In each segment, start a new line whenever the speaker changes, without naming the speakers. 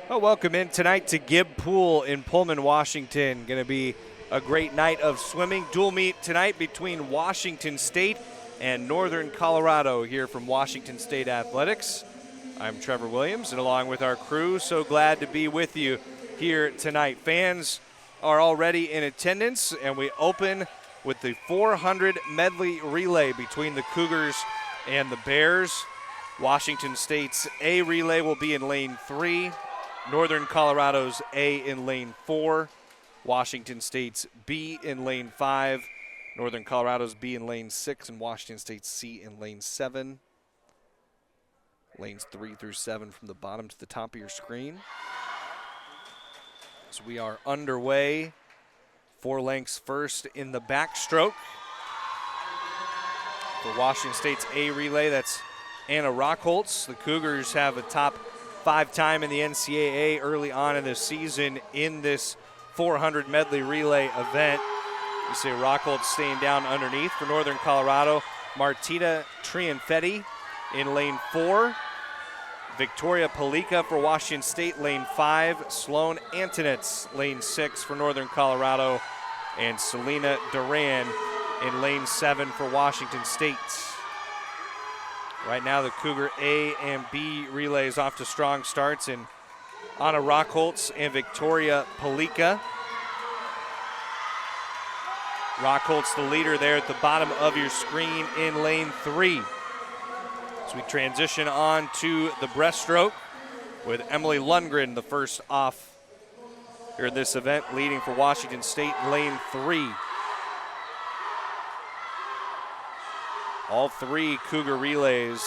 Well, welcome in tonight to Gibb Pool in Pullman, Washington. Going to be a great night of swimming. Dual meet tonight between Washington State and Northern Colorado here from Washington State Athletics. I'm Trevor Williams, and along with our crew, so glad to be with you here tonight. Fans are already in attendance, and we open with the 400 medley relay between the Cougars and the Bears. Washington State's A relay will be in lane 3. Northern Colorado's A in lane 4, Washington State's B in lane 5, Northern Colorado's B in lane 6, and Washington State's C in lane 7. Lanes 3 through 7 from the bottom to the top of your screen. So we are underway. 4 lengths first in the backstroke. For Washington State's A relay, that's Anna Rockholtz. The Cougars have a top 5-time in the NCAA early on in the season in this 400 medley relay event. You see Rockholtz staying down underneath. For Northern Colorado, Martina Trianfetti in lane 4. Victoria Palika for Washington State, lane 5. Sloan Antonitz, lane 6 for Northern Colorado. And Selena Duran in lane 7 for Washington State. Right now, the Cougar A and B relays off to strong starts, and Anna Rockholtz and Victoria Palika. Rockholtz, the leader there at the bottom of your screen in lane 3. As we transition on to the breaststroke with Emily Lundgren, the first off here in this event, leading for Washington State in lane 3. All 3 Cougar relays,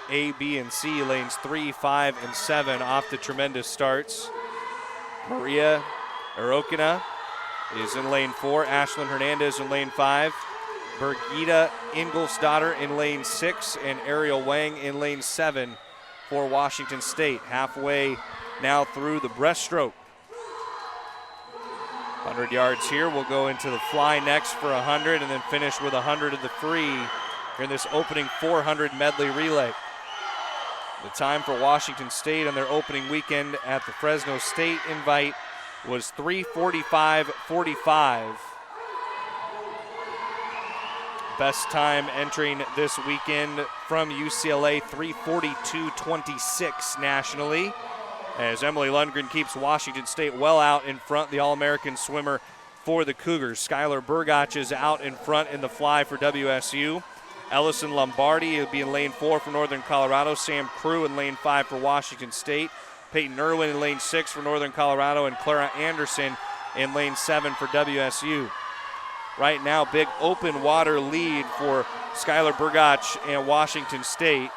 A, B, and C, lanes 3, 5, and 7 off to tremendous starts. Maria Arokina is in lane 4, Ashlyn Hernandez in lane 5, Birgitta Ingolsdotter in lane 6, and Ariel Wang in lane 7 for Washington State. Halfway now through the breaststroke. 100 yards here. We'll go into the fly next for 100 and then finish with 100 of the free in this opening 400 medley relay. The time for Washington State on their opening weekend at the Fresno State invite was 3:45.45. Best time entering this weekend from UCLA, 3:42.26 nationally, as Emily Lundgren keeps Washington State well out in front, the All-American swimmer for the Cougars. Skylar Burgach is out in front in the fly for WSU. Ellison Lombardi will be in lane 4 for Northern Colorado. Sam Crew in lane 5 for Washington State. Peyton Irwin in lane 6 for Northern Colorado, and Clara Anderson in lane 7 for WSU. Right now, big open water lead for Skylar Burgach and Washington State.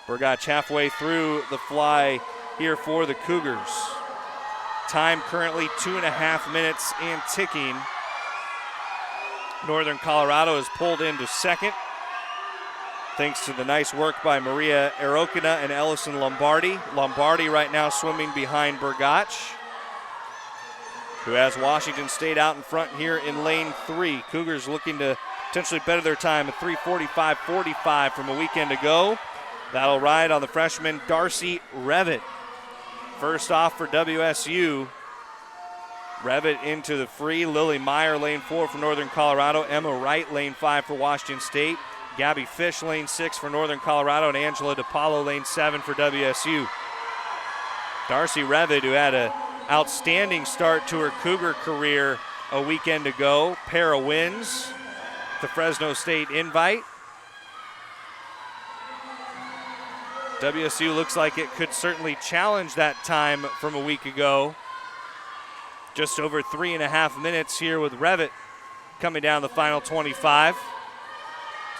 Burgach halfway through the fly here for the Cougars. Time currently 2.5 minutes and ticking. Northern Colorado is pulled into second, thanks to the nice work by Maria Arokina and Ellison Lombardi. Lombardi right now swimming behind Burgach, who has Washington State out in front here in lane 3. Cougars looking to potentially better their time at 3:45.45 from a weekend ago. That'll ride on the freshman Darcy Revitt. First off for WSU. Revitt into the free. Lily Meyer, lane 4 for Northern Colorado. Emma Wright, lane 5 for Washington State. Gabby Fish, lane 6 for Northern Colorado. And Angela DiPaolo, lane 7 for WSU. Darcy Revitt, who had an outstanding start to her Cougar career a weekend ago. Pair of wins. The Fresno State invite. WSU looks like it could certainly challenge that time from a week ago. Just over 3.5 minutes here with Revitt coming down the final 25.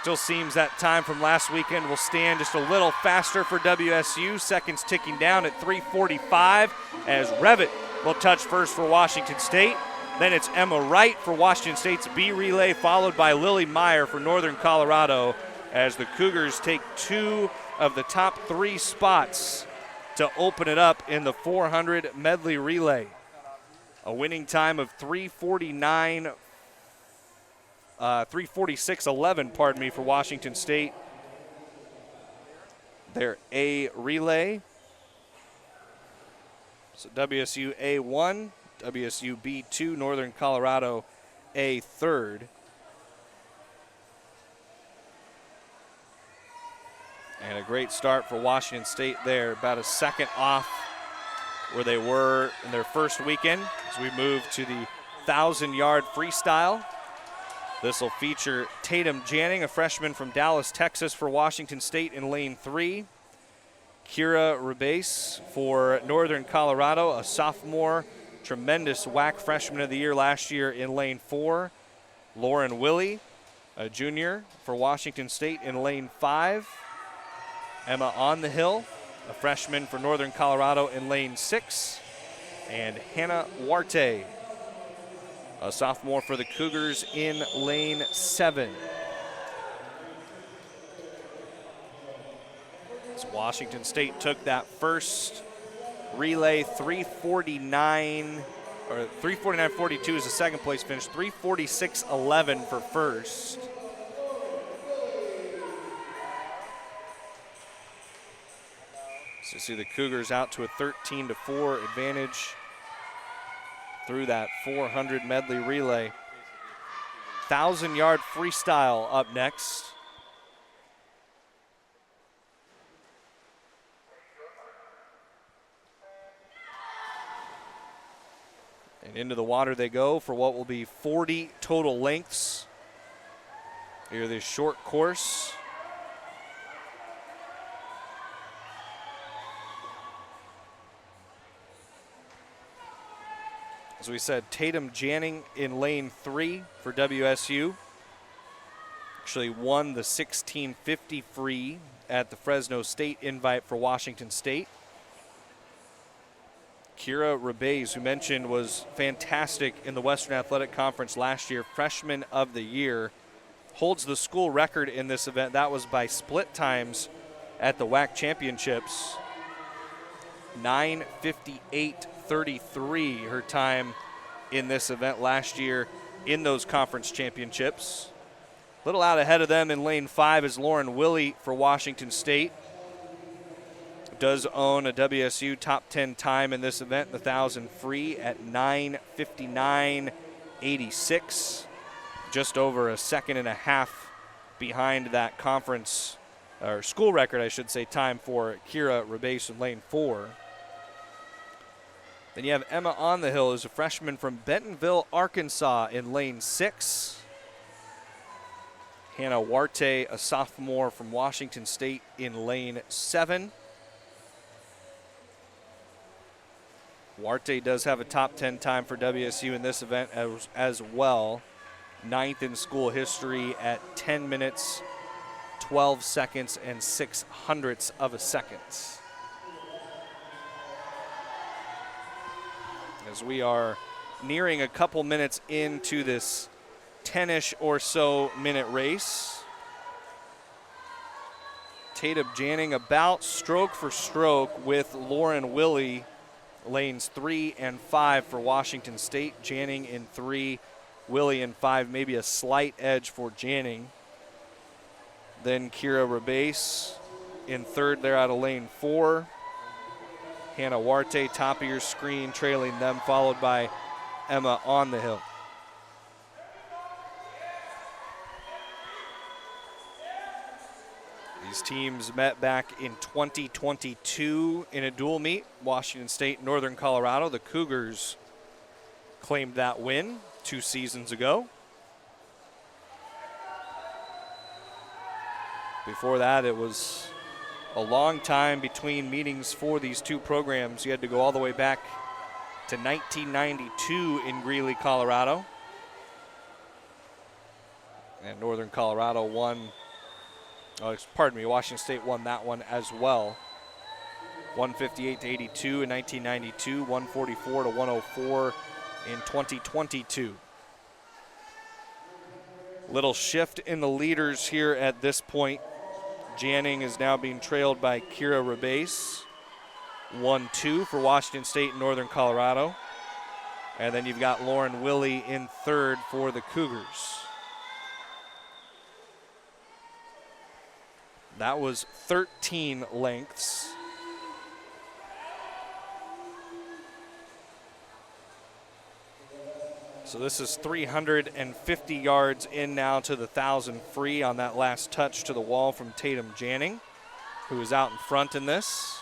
Still seems that time from last weekend will stand just a little faster for WSU. Seconds ticking down at 3:45 as Revitt will touch first for Washington State. Then it's Emma Wright for Washington State's B relay, followed by Lily Meyer for Northern Colorado, as the Cougars take 2 of the top 3 spots to open it up in the 400 medley relay. A winning time of 3:46.11, for Washington State. Their A relay. So WSU A1, WSU B2, Northern Colorado A third. And a great start for Washington State there, about a second off where they were in their first weekend as we move to the 1,000-yard freestyle. This will feature Tatum Janning, a freshman from Dallas, Texas for Washington State in lane 3. Kira Rebase for Northern Colorado, a sophomore, tremendous WAC freshman of the year last year in lane 4. Lauren Willie, a junior for Washington State in lane 5. Emma On the Hill, a freshman for Northern Colorado in lane 6. And Hannah Warte, a sophomore for the Cougars in lane 7. So Washington State took that first relay, 3:49.42 is the second place finish, 3:46.11 for first. So see the Cougars out to a 13-4 advantage through that 400 medley relay. 1,000-yard freestyle up next. And into the water they go for what will be 40 total lengths. Here this short course. As we said, Tatum Janning in lane 3 for WSU. Actually won the 1650 free at the Fresno State invite for Washington State. Kira Rebase, who mentioned was fantastic in the Western Athletic Conference last year, freshman of the year, holds the school record in this event. That was by split times at the WAC championships. 9:58.33 her time in this event last year in those conference championships. A little out ahead of them in lane 5 is Lauren Willie for Washington State. Does own a WSU top 10 time in this event, the 1,000 free at 9:59.86. Just over a second and a half behind that conference, or school record, I should say, time for Kira Rebase in lane 4. Then you have Emma On the Hill, who's a freshman from Bentonville, Arkansas in lane 6. Hannah Warte, a sophomore from Washington State in lane 7. Warte does have a top 10 time for WSU in this event as well. 9th in school history at 10 minutes, 12 seconds, and 0.06 of a second. As we are nearing a couple minutes into this 10-ish or so minute race. Tatum Janning about stroke for stroke with Lauren Willie, lanes 3 and 5 for Washington State. Janning in 3, Willie in 5, maybe a slight edge for Janning. Then Kira Rebase in 3rd there out of lane 4. Hannah Warte, top of your screen, trailing them, followed by Emma On the Hill. These teams met back in 2022 in a dual meet, Washington State, Northern Colorado. The Cougars claimed that win 2 seasons ago. Before that, it was a long time between meetings for these two programs. You had to go all the way back to 1992 in Greeley, Colorado. And Northern Colorado won, Washington State won that one as well. 158-82 in 1992, 144-104 in 2022. Little shift in the leaders here at this point. Janning is now being trailed by Kira Rebase. 1-2 for Washington State and Northern Colorado. And then you've got Lauren Willie in 3rd for the Cougars. That was 13 lengths. So this is 350 yards in now to the 1,000 free on that last touch to the wall from Tatum Janning, who is out in front in this.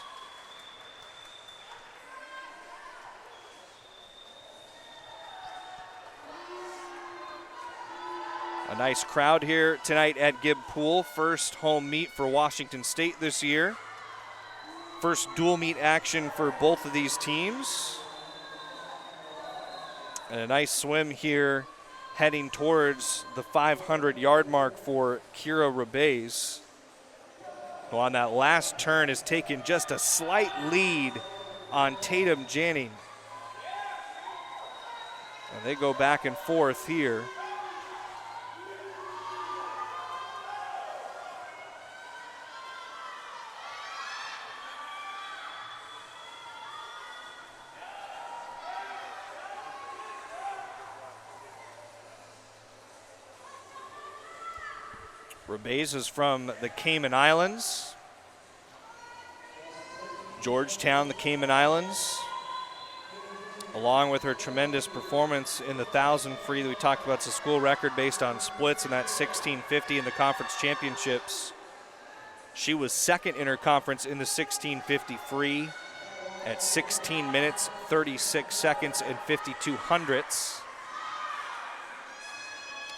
A nice crowd here tonight at Gibb Pool. First home meet for Washington State this year. First dual meet action for both of these teams. And a nice swim here heading towards the 500-yard mark for Kira Rebez, who on that last turn has taken just a slight lead on Tatum Janning. And they go back and forth here. Rebez is from the Cayman Islands. Georgetown, the Cayman Islands. Along with her tremendous performance in the 1,000 free that we talked about, it's a school record based on splits in that 1650 in the conference championships. She was second in her conference in the 1650 free at 16 minutes, 36 seconds, and 52 hundredths.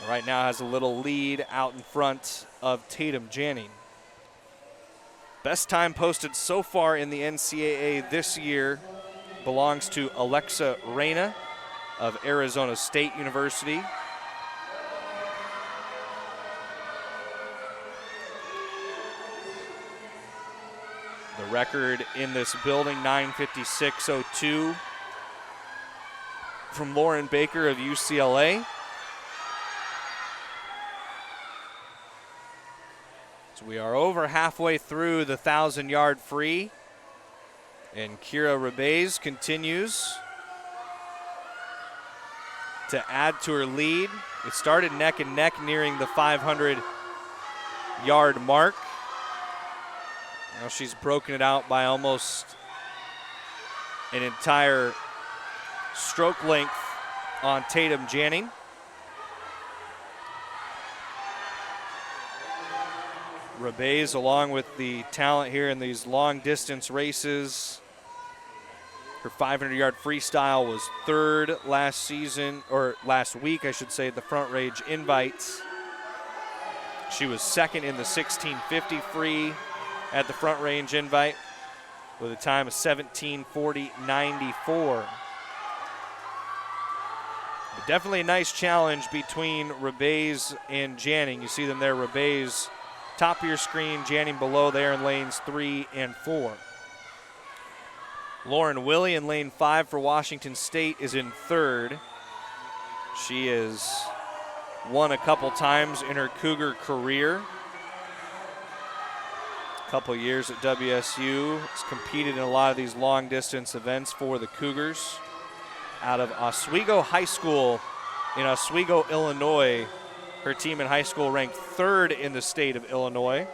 Right now has a little lead out in front of Tatum Janning. Best time posted so far in the NCAA this year belongs to Alexa Reyna of Arizona State University. The record in this building, 9:56.02 from Lauren Baker of UCLA. So we are over halfway through the 1,000-yard free, and Kira Rebez continues to add to her lead. It started neck and neck nearing the 500-yard mark. Now she's broken it out by almost an entire stroke length on Tatum Janning. Rebez, along with the talent here in these long distance races. Her 500-yard freestyle was third last season, or last week, I should say, at the Front Range Invites. She was second in the 1650 free at the Front Range Invite with a time of 17:40.94. But definitely a nice challenge between Rebez and Janning. You see them there, Rebez top of your screen, Janning below there in lanes 3 and 4. Lauren Willie in lane 5 for Washington State is in third. She has won a couple times in her Cougar career. A couple years at WSU. Has competed in a lot of these long distance events for the Cougars. Out of Oswego High School in Oswego, Illinois. Her team in high school ranked third in the state of Illinois.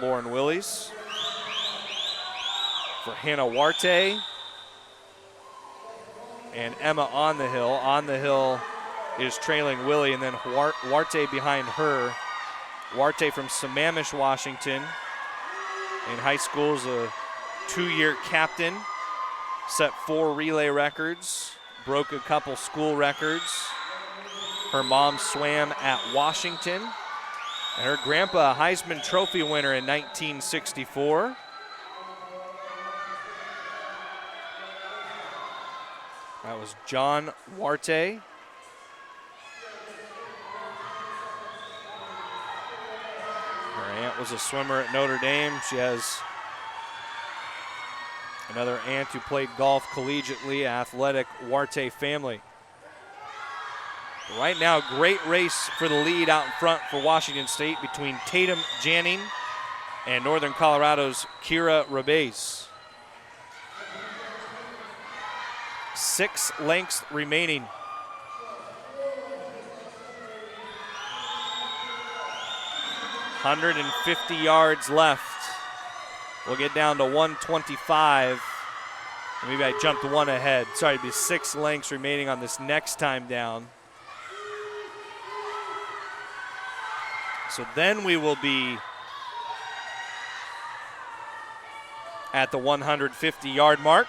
Lauren Willies. For Hannah Warte and Emma On the Hill. On the Hill is trailing Willie, and then Warte behind her. Warte from Sammamish, Washington. In high school is a 2-year captain. Set 4 relay records. Broke a couple school records. Her mom swam at Washington. And her grandpa, a Heisman Trophy winner in 1964. That was John Warte. Her aunt was a swimmer at Notre Dame. She has another aunt who played golf collegiately, athletic Warte family. Right now, great race for the lead out in front for Washington State between Tatum Janning and Northern Colorado's Kira Rebez. 6 lengths remaining. $150 yards left. We'll get down to 125 Maybe I jumped one ahead. Sorry, it'd be 6 lengths remaining on this next time down. So then we will be at the 150-yard mark.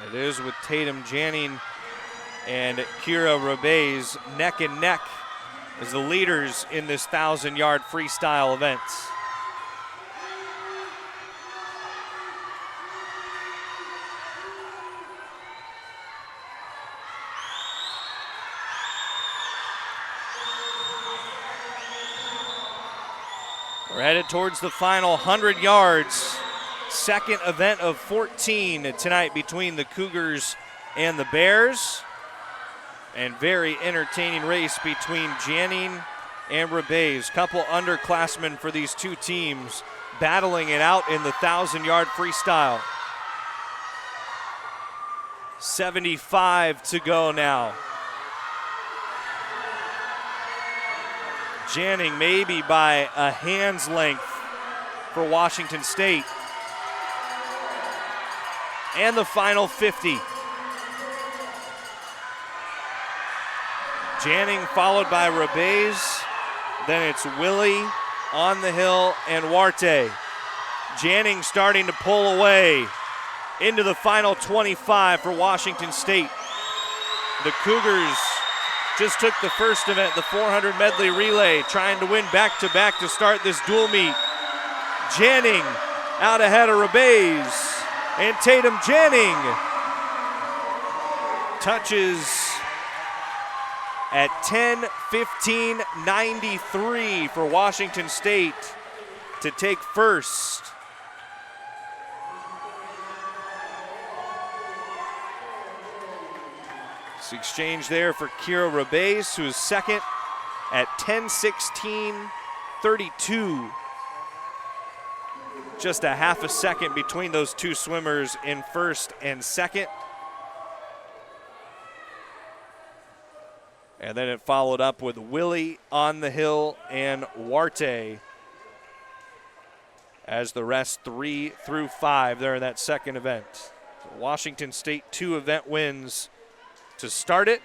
It is with Tatum Janning and Kira Rabez neck and neck as the leaders in this 1,000-yard freestyle event. We're headed towards the final 100 yards. Second event of 14 tonight between the Cougars and the Bears. And very entertaining race between Janning and Rabez. Couple underclassmen for these two teams battling it out in the 1,000-yard freestyle. 75 to go now. Janning maybe by a hand's length for Washington State. And the final 50. Janning followed by Rabez. Then it's Willie, On the Hill, and Warte. Janning starting to pull away into the final 25 for Washington State. The Cougars just took the first event, the 400 medley relay, trying to win back-to-back to start this dual meet. Janning out ahead of Rabez. And Tatum Janning touches at 10:15:93 for Washington State to take first. This exchange there for Kira Rabez, who is second at 10:16:32. Just a half a second between those two swimmers in first and second. And then it followed up with Willie, On the Hill, and Warte as the rest 3 through 5 there in that second event. So Washington State 2 event wins to start it.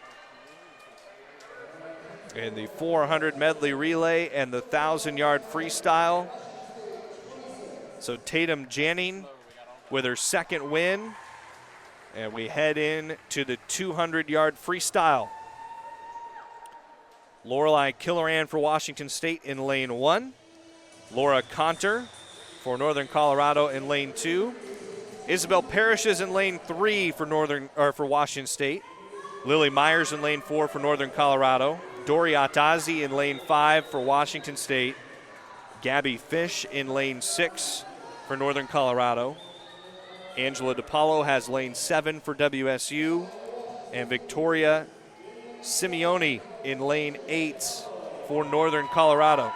In the 400 medley relay and the 1,000-yard freestyle. So Tatum Janning with her second win. And we head in to the 200-yard freestyle. Lorelei Killeran for Washington State in lane 1. Laura Conter for Northern Colorado in lane 2. Isabel Parrish is in lane 3 for Washington State. Lily Myers in lane 4 for Northern Colorado. Dori Atazi in lane 5 for Washington State. Gabby Fish in lane 6 for Northern Colorado. Angela DiPaolo has lane 7 for WSU. And Victoria Simeone in lane 8 for Northern Colorado.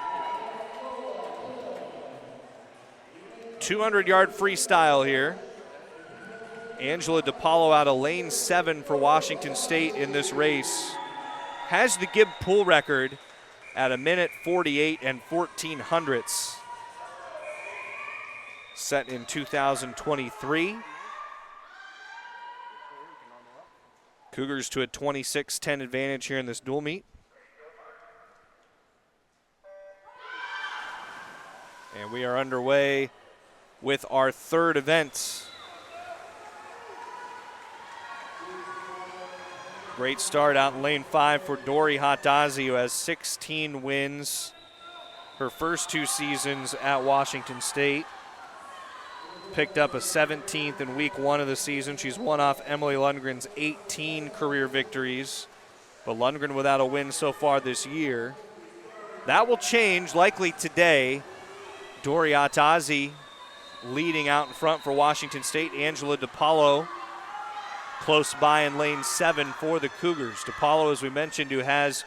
200-yard freestyle here. Angela DiPaolo out of lane 7 for Washington State in this race. Has the Gibb pool record at 1:48 and 14 hundredths. Set in 2023. Cougars to a 26-10 advantage here in this dual meet. And we are underway with our third event. Great start out in lane 5 for Dori Hatazi, who has 16 wins her first 2 seasons at Washington State. Picked up a 17th in week 1 of the season. She's one off Emily Lundgren's 18 career victories, but Lundgren without a win so far this year. That will change likely today. Dori Hatazi leading out in front for Washington State. Angela DiPaolo close by in lane 7 for the Cougars. DiPaolo, as we mentioned, who has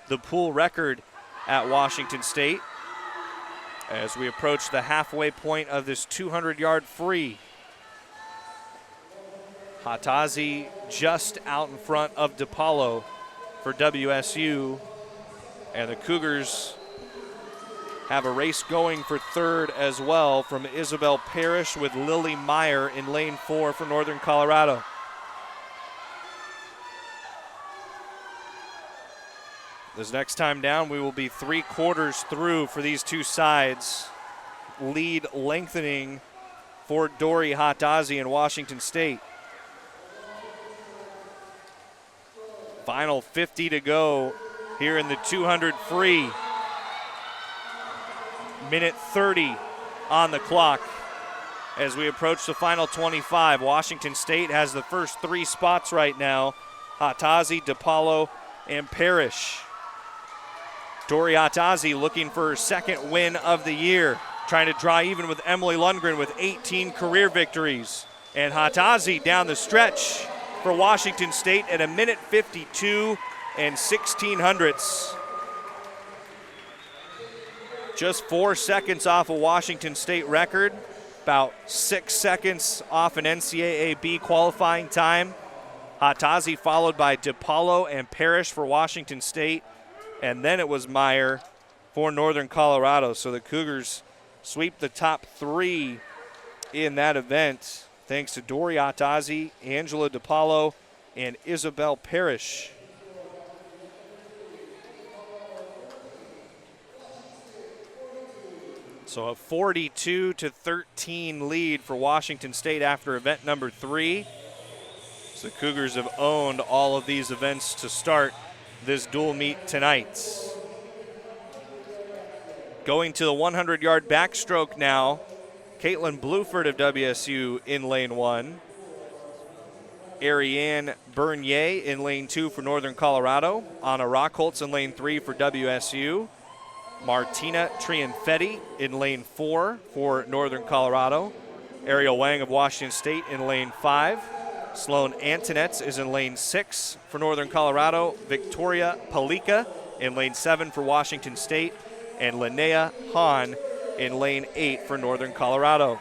the pool record at Washington State. As we approach the halfway point of this 200-yard free. Hatazi just out in front of DiPaolo for WSU. And the Cougars have a race going for third as well from Isabel Parrish with Lily Meyer in lane 4 for Northern Colorado. This next time down, we will be 3/4 through for these two sides. Lead lengthening for Dory Hatazi in Washington State. Final 50 to go here in the 200 free. Minute 30 on the clock as we approach the final 25. Washington State has the first 3 spots right now. Hatazi, DePaulo, and Parrish. Dory Hatazi looking for her second win of the year, trying to draw even with Emily Lundgren with 18 career victories. And Hatazi down the stretch for Washington State at a minute 52 and 1600ths. Just 4 seconds off a Washington State record, about 6 seconds off an NCAA B qualifying time. Hatazi followed by DePaulo and Parrish for Washington State, and then it was Meyer for Northern Colorado. So the Cougars sweep the top 3 in that event thanks to Dory Hatazi, Angela DePaulo, and Isabel Parrish. So a 42-13 lead for Washington State after event number 3. So the Cougars have owned all of these events to start this dual meet tonight. Going to the 100-yard backstroke now, Caitlin Bluford of WSU in lane 1. Ariane Bernier in lane 2 for Northern Colorado. Anna Rockholtz in lane 3 for WSU. Martina Trianfetti in lane 4 for Northern Colorado. Ariel Wang of Washington State in lane 5. Sloan Antonetz is in lane 6 for Northern Colorado. Victoria Palika in lane 7 for Washington State. And Linnea Hahn in lane 8 for Northern Colorado.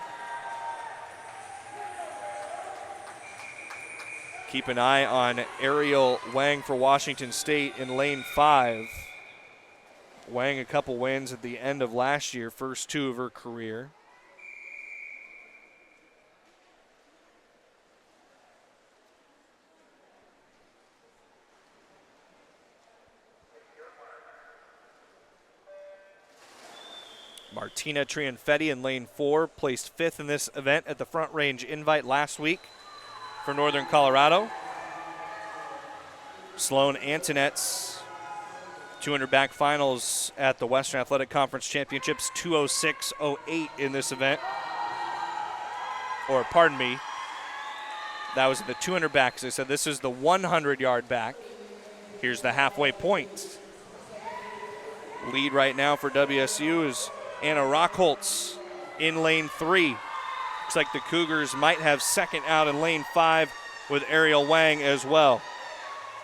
Keep an eye on Ariel Wang for Washington State in lane 5. Wang a couple wins at the end of last year, first 2 of her career. Martina Trianfetti in lane 4, placed 5th in this event at the Front Range Invite last week for Northern Colorado. Sloan Antonetz, 200 back finals at the Western Athletic Conference Championships, 206.08 in this event. Or pardon me, that was the 200 backs. I said this is the 100-yard back. Here's the halfway point. Lead right now for WSU is Anna Rockholtz in lane 3. Looks like the Cougars might have second out in lane 5 with Ariel Wang as well.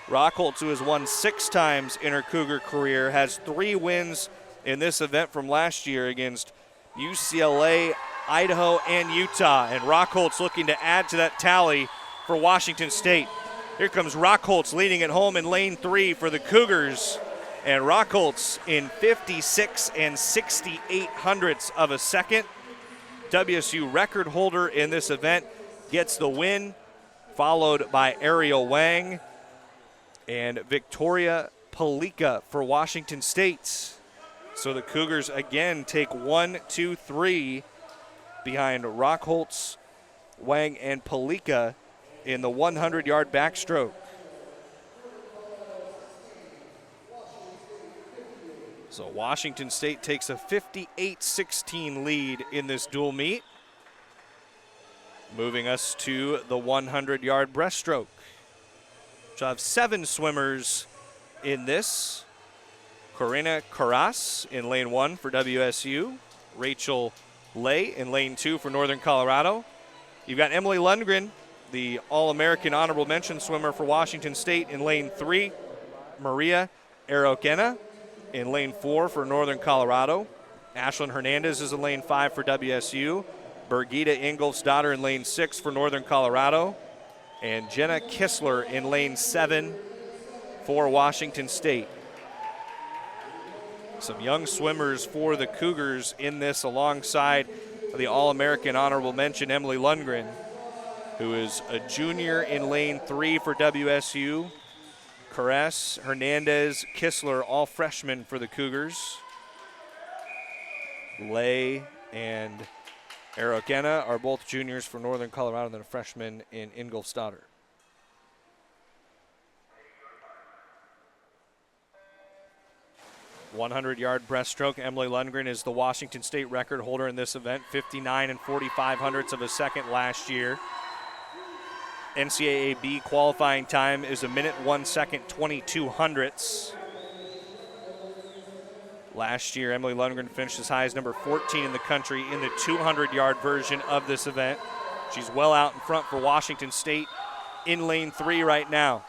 Rockholtz, who has won 6 times in her Cougar career, has 3 wins in this event from last year against UCLA, Idaho, and Utah. And Rockholtz looking to add to that tally for Washington State. Here comes Rockholtz leading it home in lane 3 for the Cougars. And Rockholtz in 56 and 68 hundredths of a second. WSU record holder in this event gets the win, followed by Ariel Wang and Victoria Palika for Washington State. So the Cougars again take 1, 2, 3 behind Rockholtz, Wang, and Palika in the 100-yard backstroke. So Washington State takes a 58-16 lead in this dual meet. Moving us to the 100-yard breaststroke. We'll have 7 swimmers in this. Corinna Carras in lane 1 for WSU. Rachel Lay in lane 2 for Northern Colorado. You've got Emily Lundgren, the All-American Honorable Mention swimmer for Washington State in lane 3. Maria Arokena in lane 4 for Northern Colorado. Ashlyn Hernandez is in lane 5 for WSU. Birgitta Ingolfsdotter in lane 6 for Northern Colorado. And Jenna Kistler in lane 7 for Washington State. Some young swimmers for the Cougars in this, alongside the All-American honorable mention Emily Lundgren, who is a junior in lane 3 for WSU. Caress, Hernandez, Kistler, all freshmen for the Cougars. Lay and Arokena are both juniors for Northern Colorado, and then a freshman in Ingolstadt. 100-yard breaststroke. Emily Lundgren is the Washington State record holder in this event, 59 and 45 hundredths of a second last year. NCAA B qualifying time is 1 minute 1 second 22 hundredths. Last year, Emily Lundgren finished as high as number 14 in the country in the 200-yard version of this event. She's well out in front for Washington State in lane 3 right now.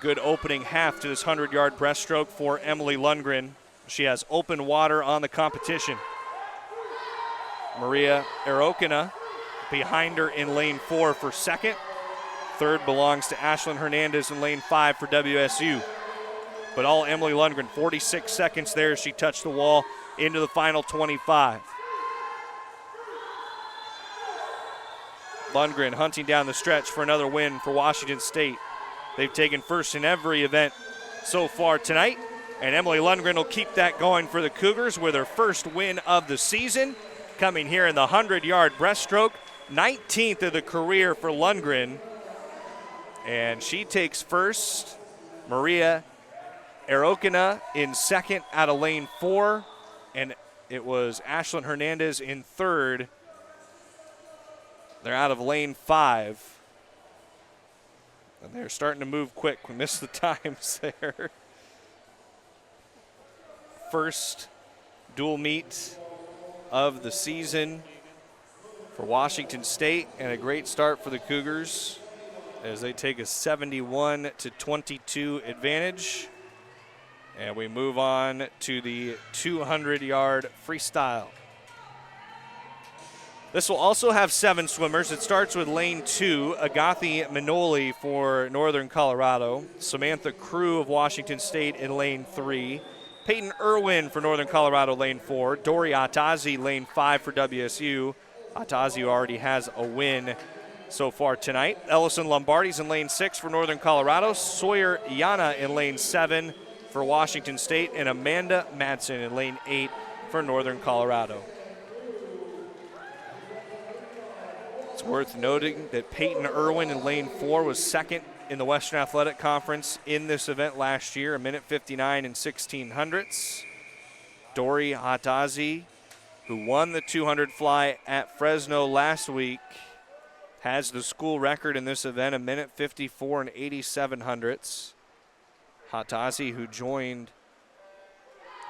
Good opening half to this 100-yard breaststroke for Emily Lundgren. She has open water on the competition. Maria Arokena behind her in lane 4 for second. Third belongs to Ashlyn Hernandez in lane 5 for WSU. But all Emily Lundgren, 46 seconds there as she touched the wall into the final 25. Lundgren hunting down the stretch for another win for Washington State. They've taken first in every event so far tonight, and Emily Lundgren will keep that going for the Cougars with her first win of the season, coming here in the 100-yard breaststroke, 19th of the career for Lundgren. And she takes first. Maria Arokena in second out of lane 4, and it was Ashlyn Hernandez in third. They're out of lane 5. And they're starting to move quick. We missed the times there. First dual meet of the season for Washington State, and a great start for the Cougars as they take a 71-22 advantage. And we move on to the 200-yard freestyle. This will also have 7 swimmers. It starts with lane 2, Agathi Manoli for Northern Colorado, Samantha Crew of Washington State in lane 3, Peyton Irwin for Northern Colorado lane 4, Dori Atazi lane 5 for WSU. Atazi already has a win so far tonight. Ellison Lombardi's in lane 6 for Northern Colorado, Sawyer Yana in lane 7 for Washington State, and Amanda Madsen in lane 8 for Northern Colorado. It's worth noting that Peyton Irwin in lane 4 was second in the Western Athletic Conference in this event last year, 1 minute 59 and 16 hundredths. Dori Hatazi, who won the 200 fly at Fresno last week, has the school record in this event, 1 minute 54 and 87 hundredths. Hatazi, who joined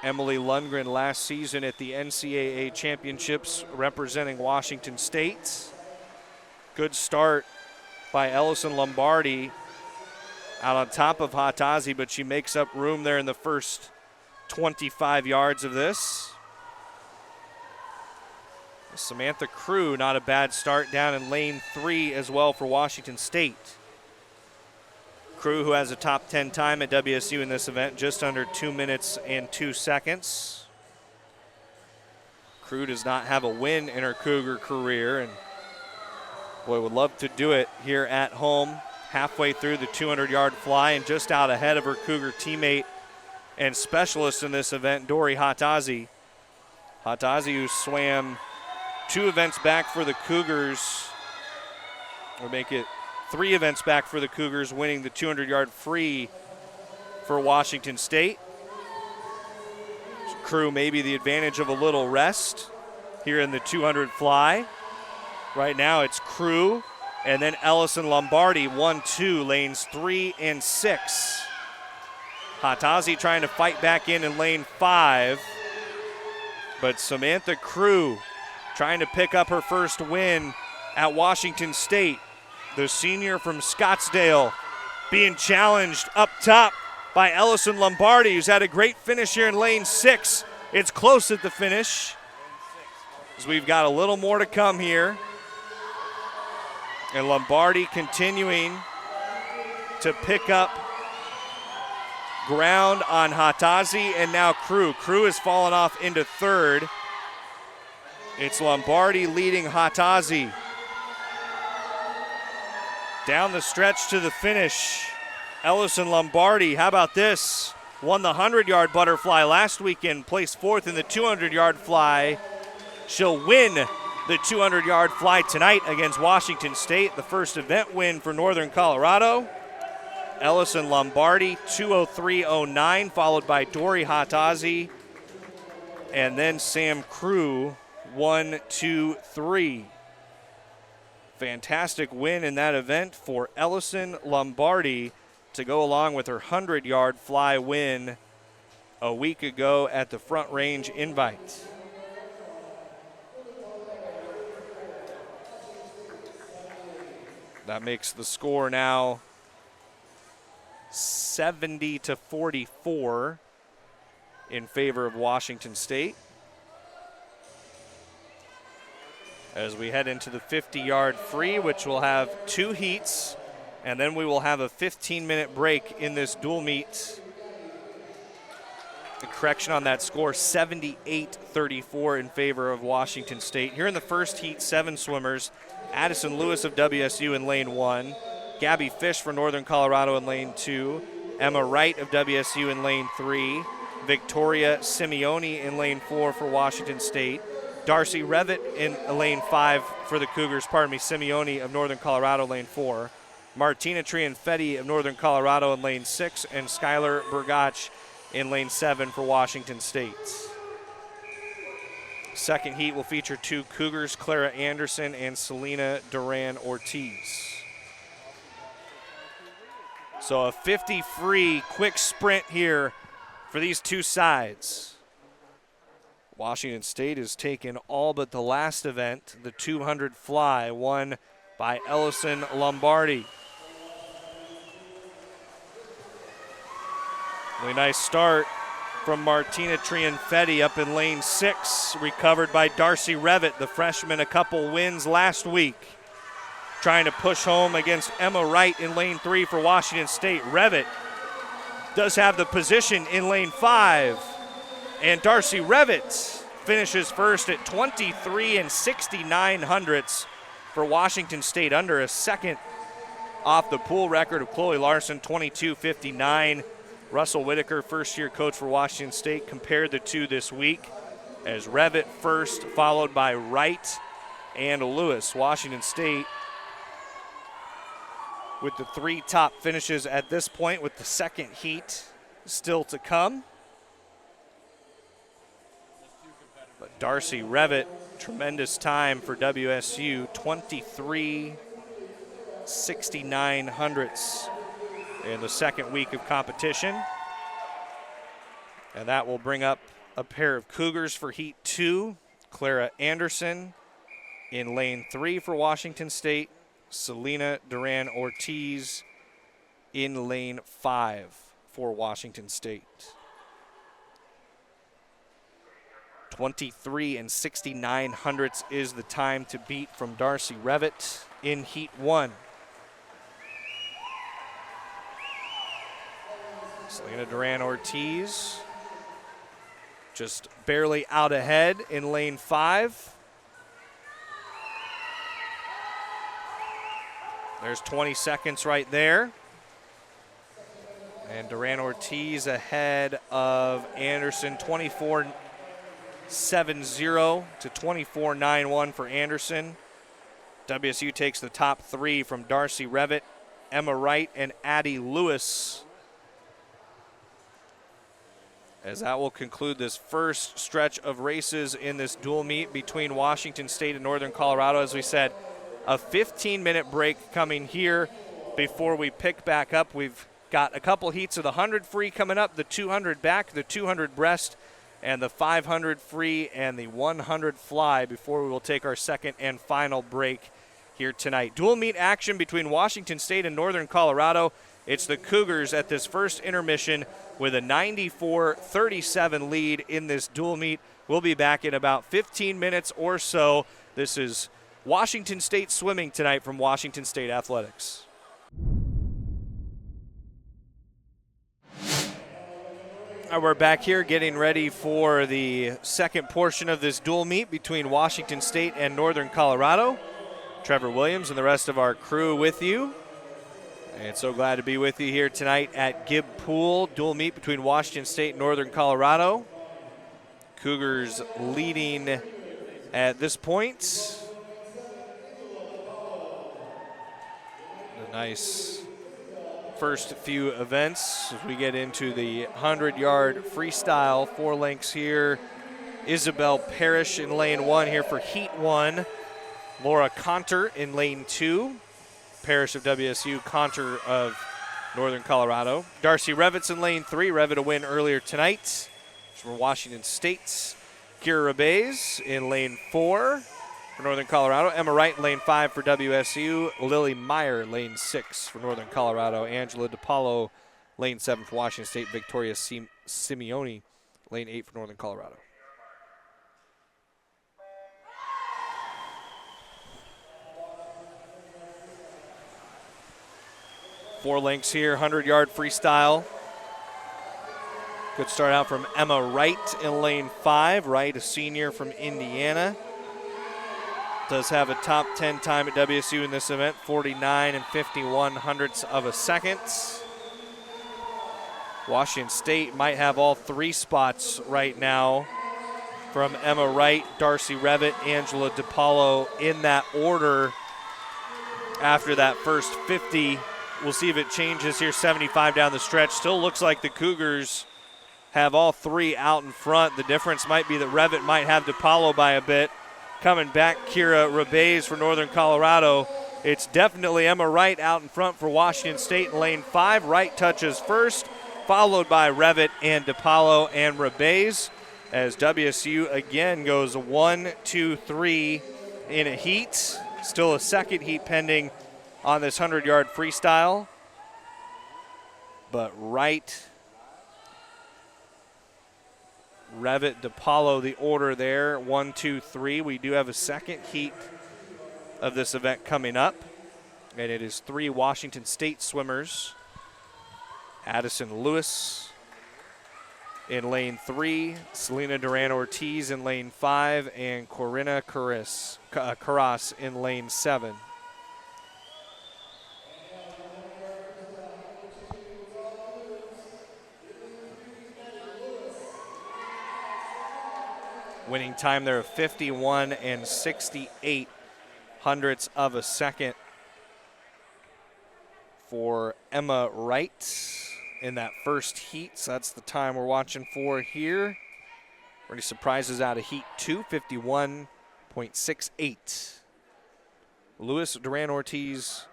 Emily Lundgren last season at the NCAA Championships representing Washington State. Good start by Ellison Lombardi out on top of Hatazi, but she makes up room there in the first 25 yards of this. Samantha Crew, not a bad start down in lane 3 as well for Washington State. Crew, who has a top 10 time at WSU in this event, just under 2 minutes and 2 seconds. Crew does not have a win in her Cougar career, and boy, would love to do it here at home, halfway through the 200-yard fly and just out ahead of her Cougar teammate and specialist in this event, Dori Hatazi. Hatazi, who swam 2 events back for the Cougars, will make it 3 events back for the Cougars, winning the 200-yard free for Washington State. Crew maybe the advantage of a little rest here in the 200 fly. Right now it's Crew and then Ellison Lombardi, 1-2, lanes 3 and 6. Hatazi trying to fight back in lane 5, but Samantha Crew trying to pick up her first win at Washington State. The senior from Scottsdale being challenged up top by Ellison Lombardi, who's had a great finish here in lane 6. It's close at the finish, as we've got a little more to come here. And Lombardi continuing to pick up ground on Hatazi and now Crew. Crew has fallen off into third. It's Lombardi leading Hatazi. Down the stretch to the finish, Ellison Lombardi, how about this? Won the 100-yard butterfly last weekend, placed fourth in the 200-yard fly. She'll win the 200-yard fly tonight against Washington State, the first event win for Northern Colorado. Ellison Lombardi, 2:03.09, followed by Dory Hatazi, and then Sam Crew, 1:23. Fantastic win in that event for Ellison Lombardi to go along with her 100-yard fly win a week ago at the Front Range Invite. That makes the score now 70-44 in favor of Washington State. As we head into the 50-yard free, which will have 2 heats, and then we will have a 15-minute break in this dual meet. The correction on that score, 78-34 in favor of Washington State. Here in the first heat, 7 swimmers. Addison Lewis of WSU in lane 1. Gabby Fish for Northern Colorado in lane 2. Emma Wright of WSU in lane 3. Victoria Simeone in lane 4 for Washington State. Darcy Revitt in lane 5 for the Cougars, Simeone of Northern Colorado, lane 4. Martina Trianfetti of Northern Colorado in lane 6, and Skylar Burgach in lane 7 for Washington State. Second heat will feature 2 Cougars, Clara Anderson and Selena Duran-Ortiz. So a 50 free quick sprint here for these two sides. Washington State has taken all but the last event, the 200 fly, won by Ellison Lombardi. Really nice start from Martina Trianfetti up in lane 6, recovered by Darcy Revitt, the freshman, a couple wins last week. Trying to push home against Emma Wright in lane 3 for Washington State. Revitt does have the position in lane 5. And Darcy Revitt finishes first at 23 69 hundredths for Washington State, under a second off the pool record of Chloe Larson, 22:59. Russell Whitaker, first-year coach for Washington State, compared the two this week as Revitt first, followed by Wright and Lewis. Washington State with the 3 top finishes at this point, with the second heat still to come. But Darcy Revitt, tremendous time for WSU, 23:69 hundredths in the second week of competition. And that will bring up a pair of Cougars for Heat 2. Clara Anderson in lane 3 for Washington State. Selena Duran-Ortiz in lane 5 for Washington State. 23:69 hundredths is the time to beat from Darcy Revitt in Heat 1. Selena Duran-Ortiz just barely out ahead in lane 5. There's 20 seconds right there. And Duran-Ortiz ahead of Anderson, 24:70 to 24:91 for Anderson. WSU takes the top 3 from Darcy Revitt, Emma Wright, and Addie Lewis, as that will conclude this first stretch of races in this dual meet between Washington State and Northern Colorado. As we said, a 15-minute break coming here before we pick back up. We've got a couple heats of the 100 free coming up, the 200 back, the 200 breast, and the 500 free and the 100 fly before we will take our second and final break here tonight. Dual meet action between Washington State and Northern Colorado. It's the Cougars at this first intermission with a 94-37 lead in this dual meet. We'll be back in about 15 minutes or so. This is Washington State swimming tonight from Washington State Athletics. We're back here getting ready for the second portion of this dual meet between Washington State and Northern Colorado. Trevor Williams and the rest of our crew with you. And so glad to be with you here tonight at Gibb Pool. Dual meet between Washington State and Northern Colorado. Cougars leading at this point. A nice first few events as we get into the 100-yard freestyle. 4 lengths here. Isabel Parrish in lane 1 here for heat 1. Laura Conter in lane 2. Parrish of WSU, Conter of Northern Colorado. Darcy Revitz in lane 3. Revit a win earlier tonight from Washington State. Kira Rabez in lane 4 for Northern Colorado. Emma Wright in lane 5 for WSU. Lily Meyer lane 6 for Northern Colorado. Angela DiPaolo lane 7 for Washington State. Victoria Simeone lane 8 for Northern Colorado. Four lengths here, 100-yard freestyle. Good start out from Emma Wright in lane 5. Wright, a senior from Indiana. Does have a top 10 time at WSU in this event, 49 and 51 hundredths of a second. Washington State might have all 3 spots right now from Emma Wright, Darcy Revit, Angela DiPaolo in that order after that first 50. We'll see if it changes here, 75 down the stretch. Still looks like the Cougars have all 3 out in front. The difference might be that Revit might have DiPaolo by a bit. Coming back, Kira Rabez for Northern Colorado. It's definitely Emma Wright out in front for Washington State in lane 5. Wright touches first, followed by Revit and DiPaolo and Rabez as WSU again goes 1, 2, 3 in a heat. Still a second heat pending on this 100-yard freestyle. But Wright, Revit, DiPaolo, the order there, 1, 2, 3. We do have a second heat of this event coming up, and it is 3 Washington State swimmers. Addison Lewis in lane 3, Selena Duran-Ortiz in lane 5, and Corinna Carras in lane 7. Winning time there of 51 and 68 hundredths of a second for Emma Wright in that first heat. So that's the time we're watching for here. Any surprises out of heat 2, 51.68. Lewis, Duran-Ortiz,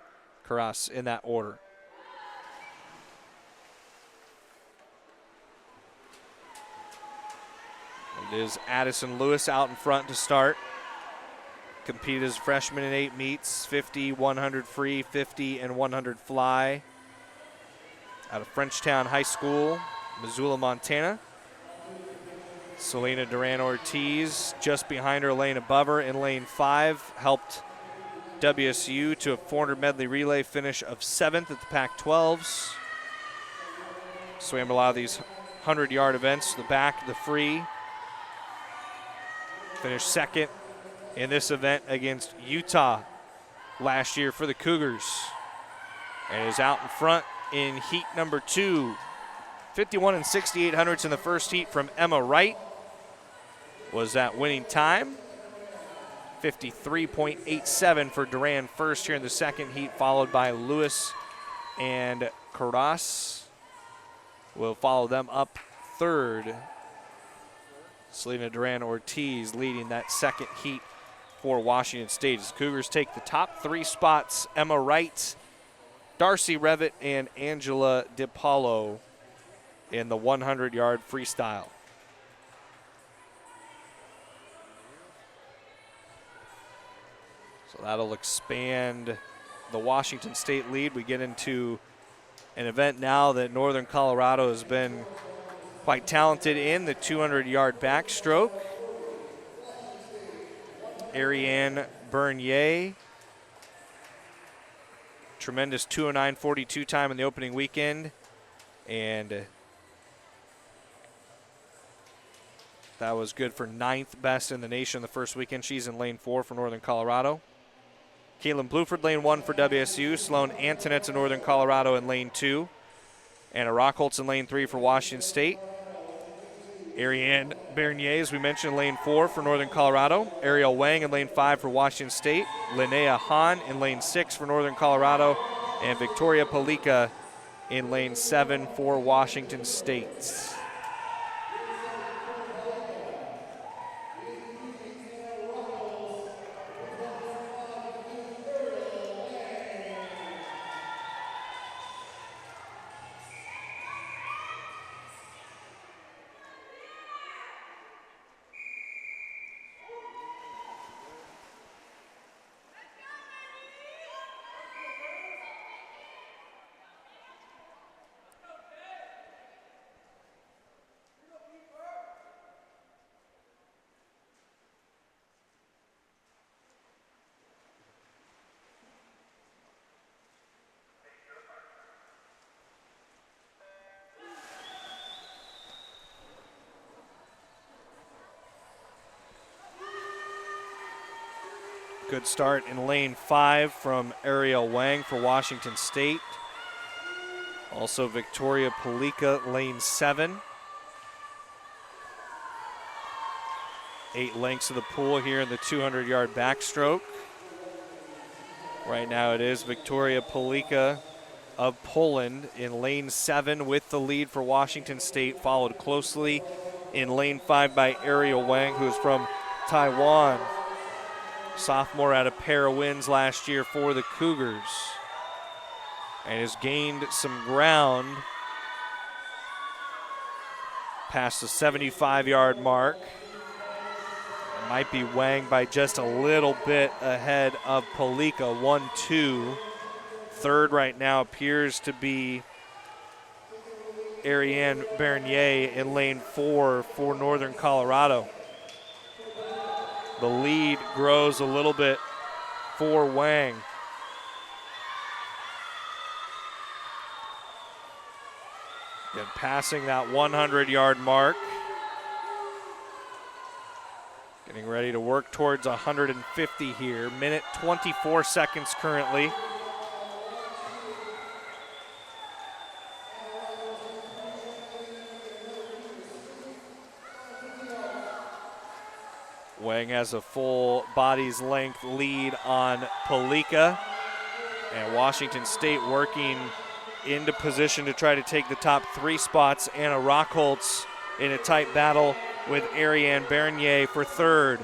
Carras in that order. It is Addison Lewis out in front to start. Competed as a freshman in 8 meets, 50, 100 free, 50, and 100 fly. Out of Frenchtown High School, Missoula, Montana. Selena Duran-Ortiz just behind her, lane above her in lane 5. Helped WSU to a 400 medley relay finish of 7th at the Pac-12s. Swam a lot of these 100-yard events, the back, the free. Finished second in this event against Utah last year for the Cougars. And is out in front in heat number 2. 51 and 68 hundredths in the first heat from Emma Wright was that winning time. 53.87 for Duran first here in the second heat, followed by Lewis and Carras. Will follow them up third. Selena Duran-Ortiz leading that second heat for Washington State. As Cougars take the top 3 spots, Emma Wright, Darcy Revit, and Angela DiPaolo in the 100-yard freestyle. So that'll expand the Washington State lead. We get into an event now that Northern Colorado has been quite talented in, the 200-yard backstroke. Ariane Bernier, tremendous 2:09.42 time in the opening weekend. And That was good for 9th best in the nation the first weekend. She's in lane 4 for Northern Colorado. Caitlin Bluford, lane 1 for WSU. Sloan Antonette's in Northern Colorado in lane 2. Anna Rockholtz in lane 3 for Washington State. Ariane Bernier, as we mentioned, lane 4 for Northern Colorado. Ariel Wang in lane 5 for Washington State. Linnea Hahn in lane 6 for Northern Colorado. And Victoria Palika in lane 7 for Washington State. Good start in lane 5 from Ariel Wang for Washington State. Also Victoria Palika, lane 7. 8 lengths of the pool here in the 200-yard backstroke. Right now it is Victoria Palika of Poland in lane 7 with the lead for Washington State, followed closely in lane 5 by Ariel Wang, who is from Taiwan. Sophomore had a pair of wins last year for the Cougars and has gained some ground past the 75-yard mark. It might be Wang by just a little bit ahead of Palika, 1-2. Third right now appears to be Ariane Bernier in lane 4 for Northern Colorado. The lead grows a little bit for Wang. Again, passing that 100-yard mark. Getting ready to work towards 150 here. Minute 24 seconds currently. Wang has a full body's length lead on Palika, and Washington State working into position to try to take the top 3 spots. Anna Rockholtz in a tight battle with Ariane Bernier for 3rd.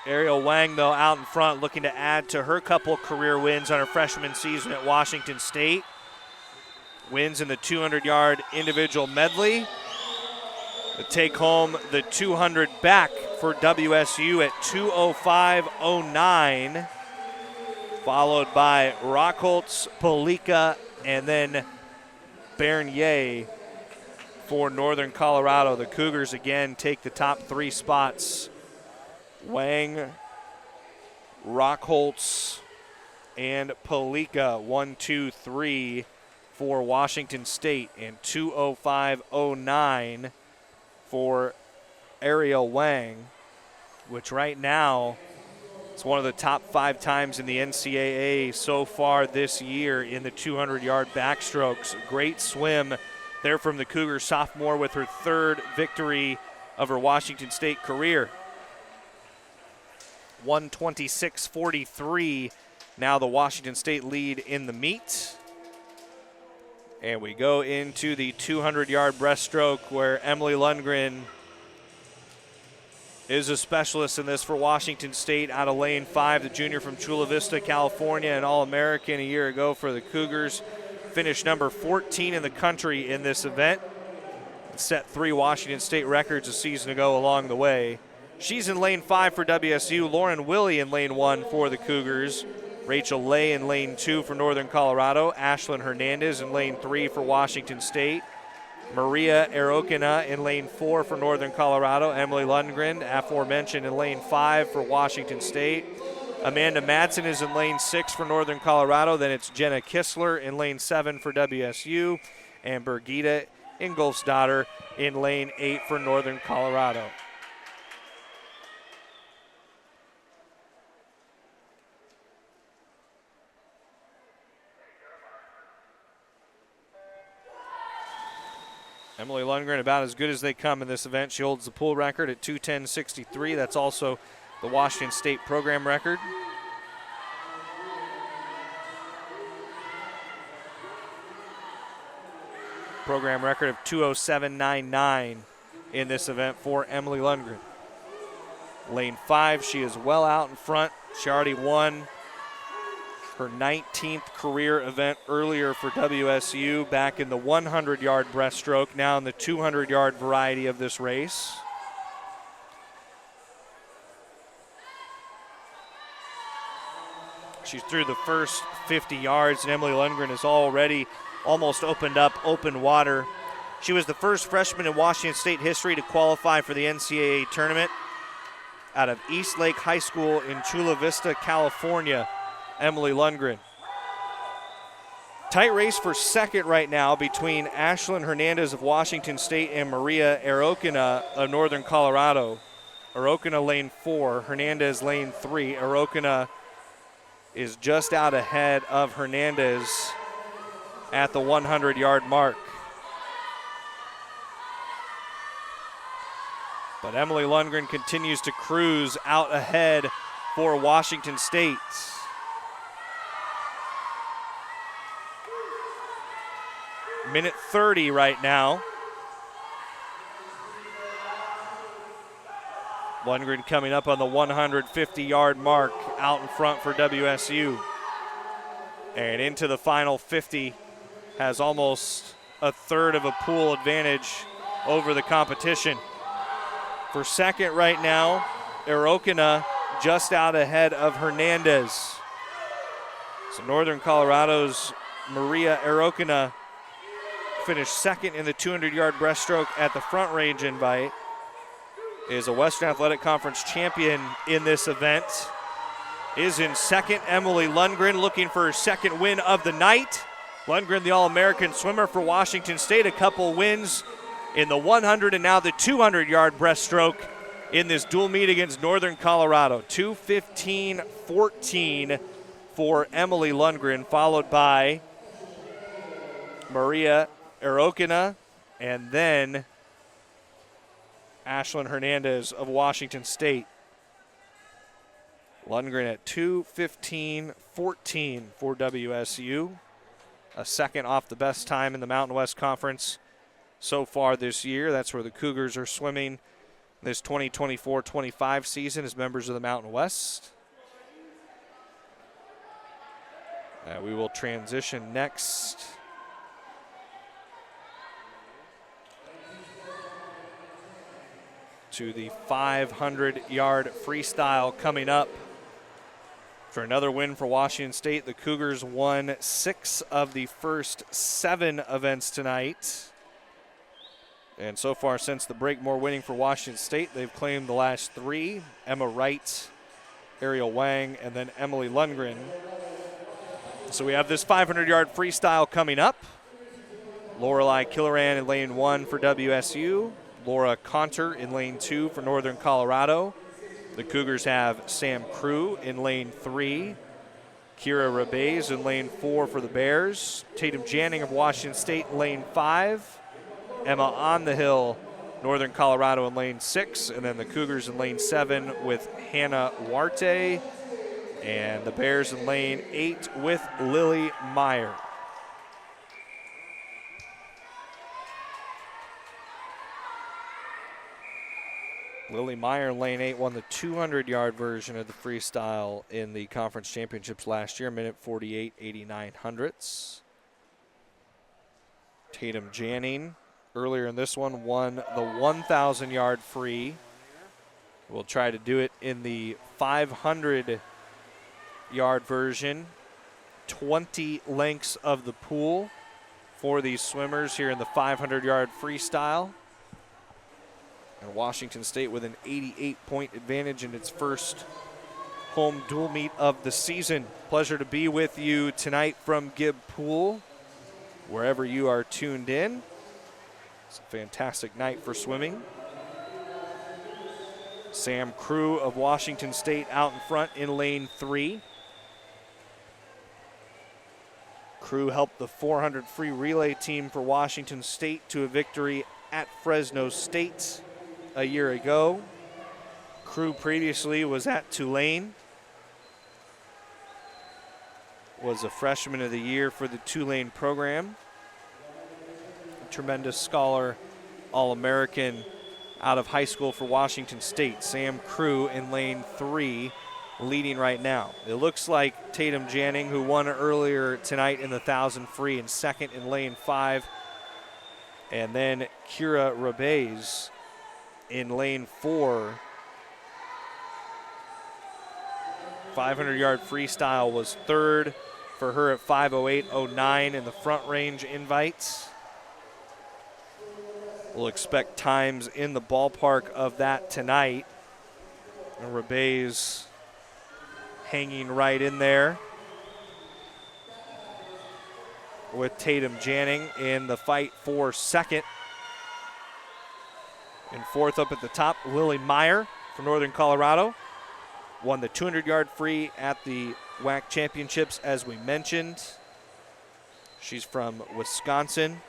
Ariel Wang, though, out in front, looking to add to her couple career wins on her freshman season at Washington State. Wins in the 200-yard individual medley. To take home the 200 back for WSU at 2:05.09, followed by Rockholtz, Palika, and then Bernier for Northern Colorado. The Cougars again take the top 3 spots. Wang, Rockholtz, and Palika, 1, 2, 3 for Washington State, and 2:05.09 for Ariel Wang, which right now is one of the top 5 times in the NCAA so far this year in the 200-yard backstrokes. Great swim there from the Cougars sophomore with her 3rd victory of her Washington State career. 126.43 now the Washington State lead in the meet. And we go into the 200-yard breaststroke where Emily Lundgren is a specialist in this for Washington State out of lane 5, the junior from Chula Vista, California, an All-American a year ago for the Cougars. Finished number 14 in the country in this event. Set 3 Washington State records a season ago along the way. She's in lane 5 for WSU. Lauren Willie in lane 1 for the Cougars. Rachel Lay in lane 2 for Northern Colorado. Ashlyn Hernandez in lane 3 for Washington State. Maria Arokina in lane 4 for Northern Colorado. Emily Lundgren, aforementioned, in lane 5 for Washington State. Amanda Madsen is in lane 6 for Northern Colorado. Then it's Jenna Kistler in lane 7 for WSU. And Birgitta Ingolfsdatter in lane 8 for Northern Colorado. Emily Lundgren about as good as they come in this event. She holds the pool record at 2:10.63. That's also the Washington State program record. Program record of 2:07.99 in this event for Emily Lundgren. Lane 5, she is well out in front. She already won her 19th career event earlier for WSU back in the 100-yard breaststroke, now in the 200-yard variety of this race. She's through the first 50 yards, and Emily Lundgren has already almost opened up open water. She was the first freshman in Washington State history to qualify for the NCAA tournament out of East Lake High School in Chula Vista, California. Emily Lundgren. Tight race for second right now between Ashlyn Hernandez of Washington State and Maria Arokina of Northern Colorado. Arokina lane 4, Hernandez lane 3. Arokina is just out ahead of Hernandez at the 100-yard mark. But Emily Lundgren continues to cruise out ahead for Washington State. Minute 30 right now. Lundgren coming up on the 150-yard mark out in front for WSU. And into the final 50, has almost a third of a pool advantage over the competition. For second right now, Arokina just out ahead of Hernandez. So Northern Colorado's Maria Arokina finished second in the 200-yard breaststroke at the Front Range Invite. Is a Western Athletic Conference champion in this event. Is in second, Emily Lundgren looking for her second win of the night. Lundgren, the All-American swimmer for Washington State, a couple wins in the 100 and now the 200-yard breaststroke in this dual meet against Northern Colorado. 2:15.14 for Emily Lundgren, followed by Maria Arokina and then Ashlyn Hernandez of Washington State. Lundgren at 2:15.14 for WSU. A second off the best time in the Mountain West Conference so far this year. That's where the Cougars are swimming this 2024-25 season as members of the Mountain West. We will transition next to the 500-yard freestyle coming up. For another win for Washington State, the Cougars won 6 of the first 7 events tonight. And so far since the break, more winning for Washington State. They've claimed the last 3, Emma Wright, Ariel Wang, and then Emily Lundgren. So we have this 500-yard freestyle coming up. Lorelei Killeran in lane 1 for WSU. Laura Conter in lane 2 for Northern Colorado. The Cougars have Sam Crew in lane 3. Kira Rabez in lane 4 for the Bears. Tatum Janning of Washington State in lane 5. Emma On the Hill, Northern Colorado in lane 6. And then the Cougars in lane 7 with Hannah Warte. And the Bears in lane 8 with Lily Meyer. Lily Meyer in lane 8 won the 200-yard version of the freestyle in the conference championships last year, minute 48.89 Tatum Janning earlier in this one won the 1,000-yard free. We'll try to do it in the 500-yard version. 20 lengths of the pool for these swimmers here in the 500-yard freestyle. And Washington State with an 88-point advantage in its first home dual meet of the season. Pleasure to be with you tonight from Gibb Pool, wherever you are tuned in. It's a fantastic night for swimming. Sam Crew of Washington State out in front in lane 3. Crew helped the 400 free relay team for Washington State to a victory at Fresno State a year ago. Crew previously was at Tulane. Was a freshman of the year for the Tulane program. A tremendous scholar, All-American out of high school for Washington State. Sam Crew in lane 3, leading right now. It looks like Tatum Janning, who won earlier tonight in the 1,000 free, in second in lane 5. And then Kira Rabez in lane 4. 500-yard freestyle was third for her at 5:08.09 in the front range invites. We'll expect times in the ballpark of that tonight. And Rabez hanging right in there with Tatum Janning in the fight for second. And fourth up at the top, Lily Meyer from Northern Colorado. Won the 200-yard free at the WAC championships, as we mentioned. She's from Wisconsin.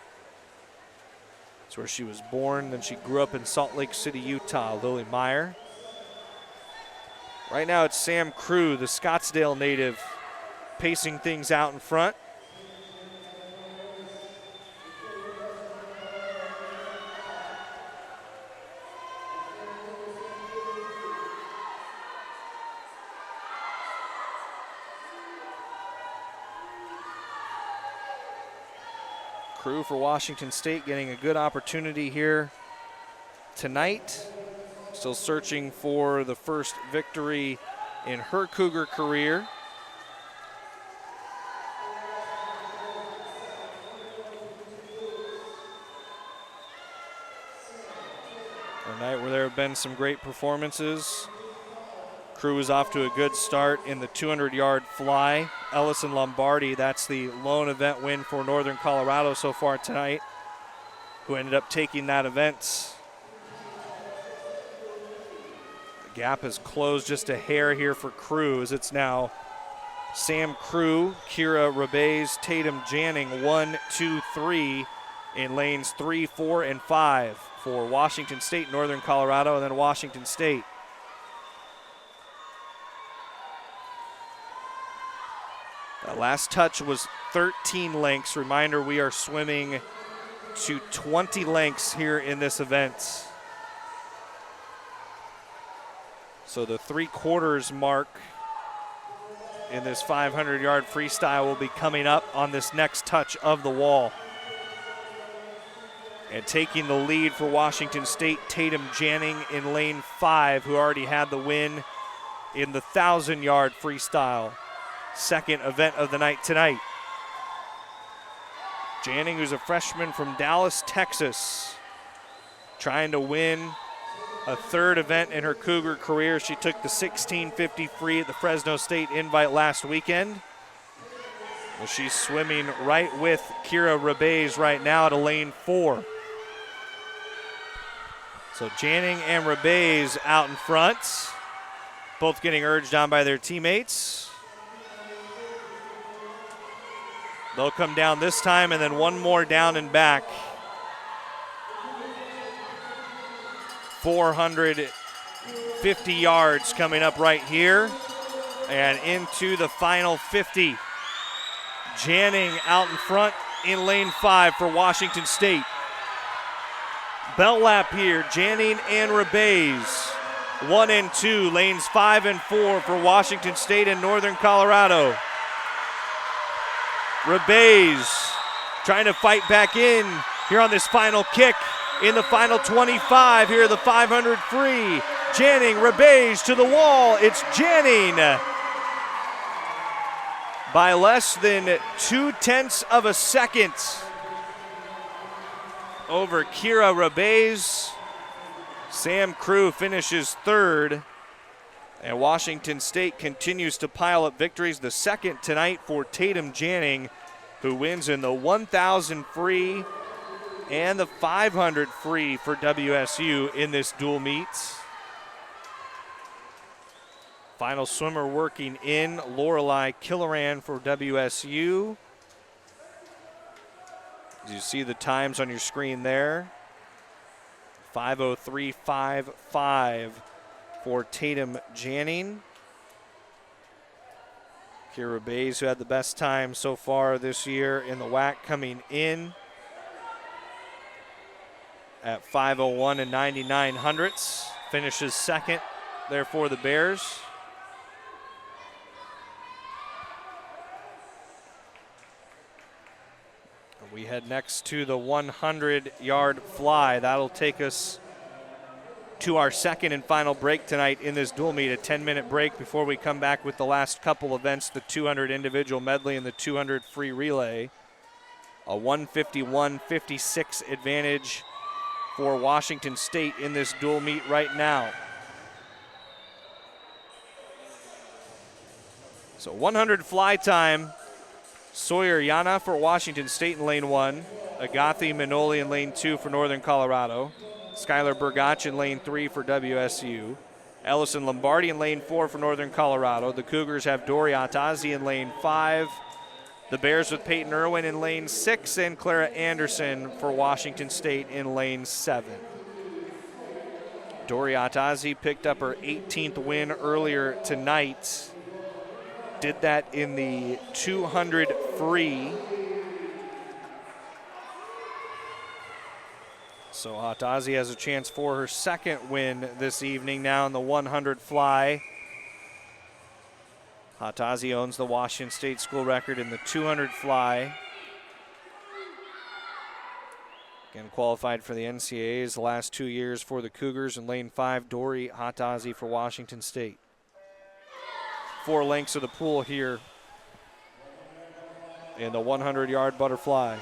That's where she was born. Then she grew up in Salt Lake City, Utah, Lily Meyer. Right now it's Sam Crew, the Scottsdale native, pacing things out in front. Crew for Washington State getting a good opportunity here tonight. Still searching for the first victory in her Cougar career. A night where there have been some great performances. Crew is off to a good start in the 200-yard fly. Ellison Lombardi, that's the lone event win for Northern Colorado so far tonight, who ended up taking that event. The gap has closed just a hair here for Crew, as it's now Sam Crew, Kira Rabez, Tatum Janning, 1, 2, 3 in lanes 3, 4, and 5 for Washington State, Northern Colorado, and then Washington State. That last touch was 13 lengths. Reminder, we are swimming to 20 lengths here in this event. So the 3/4 mark in this 500-yard freestyle will be coming up on this next touch of the wall. And taking the lead for Washington State, Tatum Janning in lane 5, who already had the win in the 1,000-yard freestyle. Second event of the night tonight. Janning, who's a freshman from Dallas, Texas, trying to win a third event in her Cougar career. She took the 1650 free at the Fresno State invite last weekend. Well, she's swimming right with Kira Rabez right now to lane 4. So Janning and Rabez out in front, both getting urged on by their teammates. They'll come down this time, and then one more down and back. 450 yards coming up right here, and into the final 50. Janning out in front in lane 5 for Washington State. Bell lap here, Janning and Rabez. 1 and 2, lanes 5 and 4 for Washington State and Northern Colorado. Rabez trying to fight back in here on this final kick in the final 25 here, the 500 free. Janning, Rabez to the wall. It's Janning by less than 0.2 of a second over Kira Rabez. Sam Crew finishes third, and Washington State continues to pile up victories. The second tonight for Tatum Janning, who wins in the 1,000 free and the 500 free for WSU in this dual meet. Final swimmer working in, Lorelei Killeran for WSU. As you see the times on your screen there. 5:03.55 for Tatum Janning. Kira Bays, who had the best time so far this year in the WAC, coming in at 5:01 and 99 hundredths. Finishes second there for the Bears. We head next to the 100-yard fly. That'll take us to our second and final break tonight in this dual meet, a 10-minute break before we come back with the last couple events, the 200 individual medley and the 200 free relay. A 151-56 advantage for Washington State in this dual meet right now. So 100 fly time. Sawyer Yana for Washington State in lane 1. Agathi Manoli in lane 2 for Northern Colorado. Skylar Burgach in lane 3 for WSU. Ellison Lombardi in lane 4 for Northern Colorado. The Cougars have Dori Atazi in lane 5. The Bears with Peyton Irwin in lane 6 and Clara Anderson for Washington State in lane 7. Dori Atazi picked up her 18th win earlier tonight. Did that in the 200 free. So Atazi has a chance for her second win this evening now in the 100 fly. Atazi owns the Washington State school record in the 200 fly. Again, qualified for the NCAAs the last 2 years for the Cougars. In lane 5, Dori Atazi for Washington State. 4 lengths of the pool here in the 100-yard butterfly.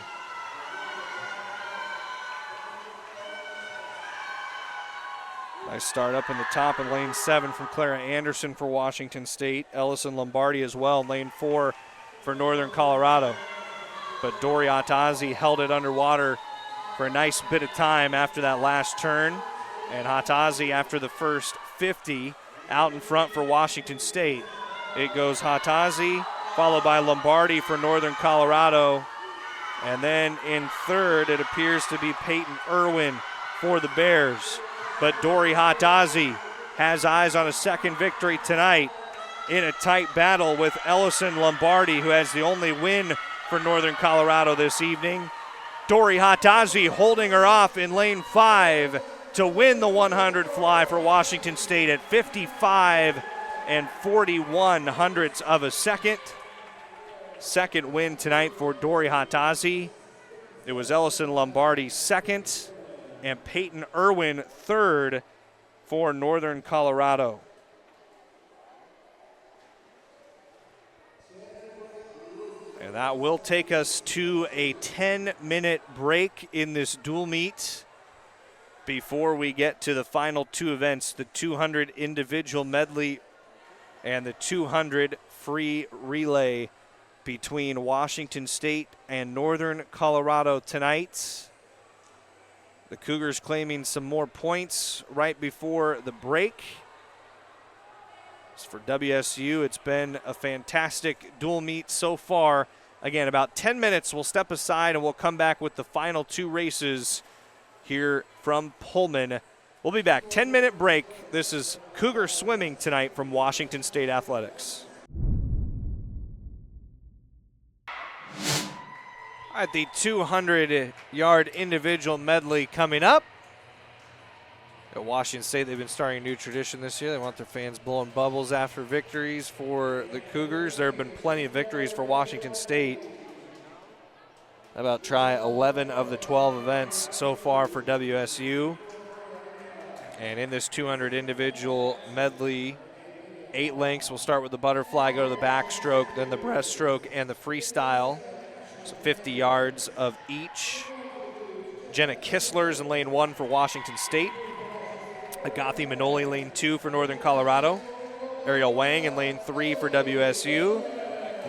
Nice start up in the top in lane 7 from Clara Anderson for Washington State. Ellison Lombardi as well in lane 4 for Northern Colorado. But Dori Atazi held it underwater for a nice bit of time after that last turn. And Atazi, after the first 50, out in front for Washington State. It goes Atazi, followed by Lombardi for Northern Colorado. And then in third, it appears to be Peyton Irwin for the Bears. But Dori Atazi has eyes on a second victory tonight in a tight battle with Ellison Lombardi, who has the only win for Northern Colorado this evening. Dori Atazi holding her off in lane 5 to win the 100 fly for Washington State at 55 and 41 hundredths of a second. Second win tonight for Dori Atazi. It was Ellison Lombardi second and Peyton Irwin third for Northern Colorado. And that will take us to a 10-minute break in this dual meet before we get to the final 2 events, the 200 individual medley and the 200 free relay between Washington State and Northern Colorado tonight. The Cougars claiming some more points right before the break. As for WSU, it's been a fantastic dual meet so far. Again, about 10 minutes, we'll step aside and we'll come back with the final 2 races here from Pullman. We'll be back. 10-minute break. This is Cougar swimming tonight from Washington State Athletics. All right, the 200-yard individual medley coming up. At Washington State, they've been starting a new tradition this year. They want their fans blowing bubbles after victories for the Cougars. There have been plenty of victories for Washington State. How about try 11 of the 12 events so far for WSU. And in this 200 individual medley, 8 lengths. We'll start with the butterfly, go to the backstroke, then the breaststroke, and the freestyle. So 50 yards of each. Jenna Kistler's in lane 1 for Washington State. Agathi Manoli lane 2 for Northern Colorado. Ariel Wang in lane 3 for WSU.